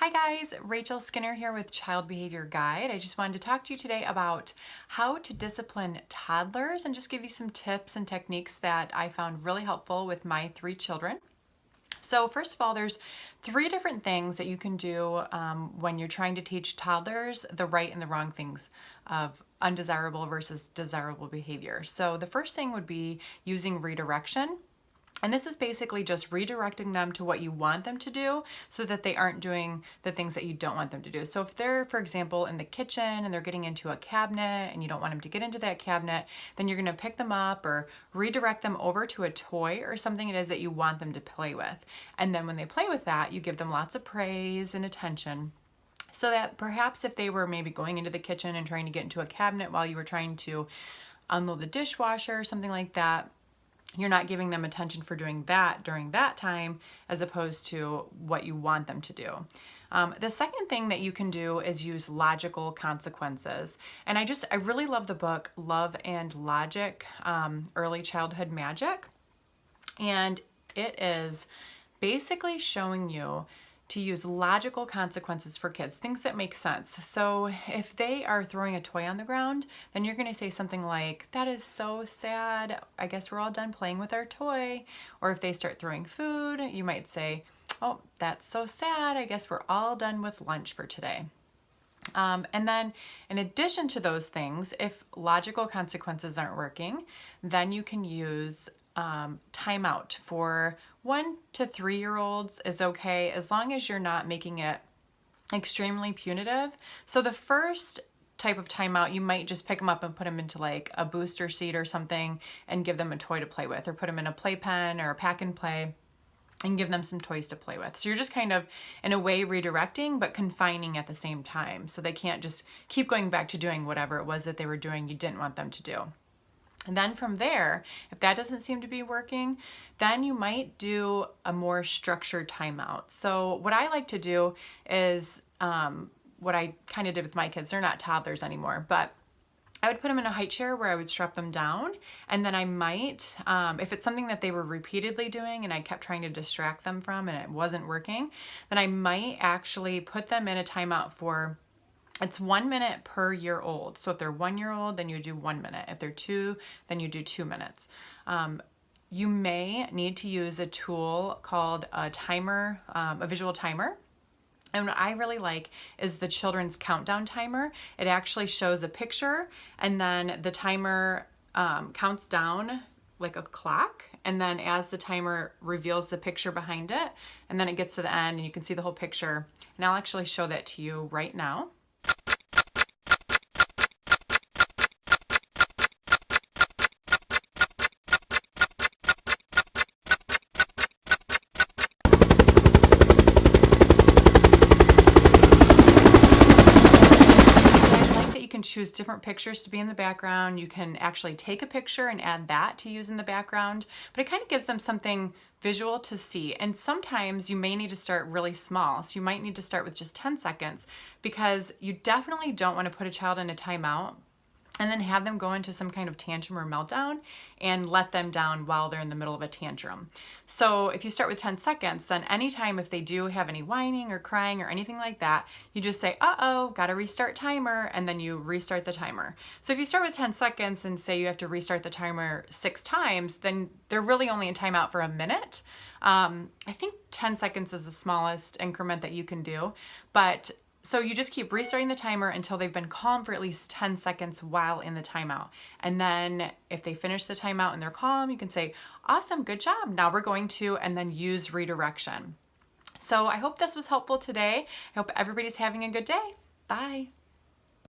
Hi guys, Rachel Skinner here with Child Behavior Guide. I just wanted to talk to you today about how to discipline toddlers and just give you some tips and techniques that I found really helpful with my 3 children. So first of all, there's 3 different things that you can do when you're trying to teach toddlers the right and the wrong things of undesirable versus desirable behavior. So the first thing would be using redirection. And this is basically just redirecting them to what you want them to do so that they aren't doing the things that you don't want them to do. So if they're, for example, in the kitchen and they're getting into a cabinet and you don't want them to get into that cabinet, then you're going to pick them up or redirect them over to a toy or something it is that you want them to play with. And then when they play with that, you give them lots of praise and attention. So that perhaps if they were maybe going into the kitchen and trying to get into a cabinet while you were trying to unload the dishwasher or something like that, you're not giving them attention for doing that during that time as opposed to what you want them to do. The second thing that you can do is use logical consequences. And I really love the book Love and Logic, Early Childhood Magic. And it is basically showing you to use logical consequences for kids, things that make sense. So if they are throwing a toy on the ground, then you're going to say something like, "That is so sad. I guess we're all done playing with our toy." Or if they start throwing food, you might say, "Oh, that's so sad. I guess we're all done with lunch for today." And then in addition to those things, if logical consequences aren't working, then you can use timeout for 1 to 3-year-olds is okay as long as you're not making it extremely punitive. So the first type of timeout, you might just pick them up and put them into like a booster seat or something and give them a toy to play with, or put them in a playpen or a pack and play and give them some toys to play with. So you're just kind of, in a way, redirecting, but confining at the same time. So they can't just keep going back to doing whatever it was that they were doing you didn't want them to do. And then from there, if that doesn't seem to be working, then you might do a more structured timeout. So what I like to do is what I kind of did with my kids. They're not toddlers anymore, but I would put them in a high chair where I would strap them down, and then I might, if it's something that they were repeatedly doing and I kept trying to distract them from and it wasn't working, then I might actually put them in a timeout for, it's 1 minute per year old. So if they're 1-year-old, then you do 1 minute. If they're 2, then you do 2 minutes. You may need to use a tool called a timer, a visual timer. And what I really like is the children's countdown timer. It actually shows a picture and then the timer counts down like a clock. And then as the timer reveals the picture behind it, and then it gets to the end and you can see the whole picture. And I'll actually show that to you right now. Choose different pictures to be in the background. You can actually take a picture and add that to use in the background, but it kind of gives them something visual to see. And sometimes you may need to start really small. So you might need to start with just 10 seconds because you definitely don't want to put a child in a timeout and then have them go into some kind of tantrum or meltdown and let them down while they're in the middle of a tantrum. So if you start with 10 seconds, then anytime if they do have any whining or crying or anything like that, you just say, "Uh-oh, gotta restart timer," and then you restart the timer. So if you start with 10 seconds and say you have to restart the timer 6 times, then they're really only in timeout for a minute. I think 10 seconds is the smallest increment that you can do, but so you just keep restarting the timer until they've been calm for at least 10 seconds while in the timeout. And then if they finish the timeout and they're calm, you can say, "Awesome, good job. Now we're going to," and then use redirection. So I hope this was helpful today. I hope everybody's having a good day. Bye.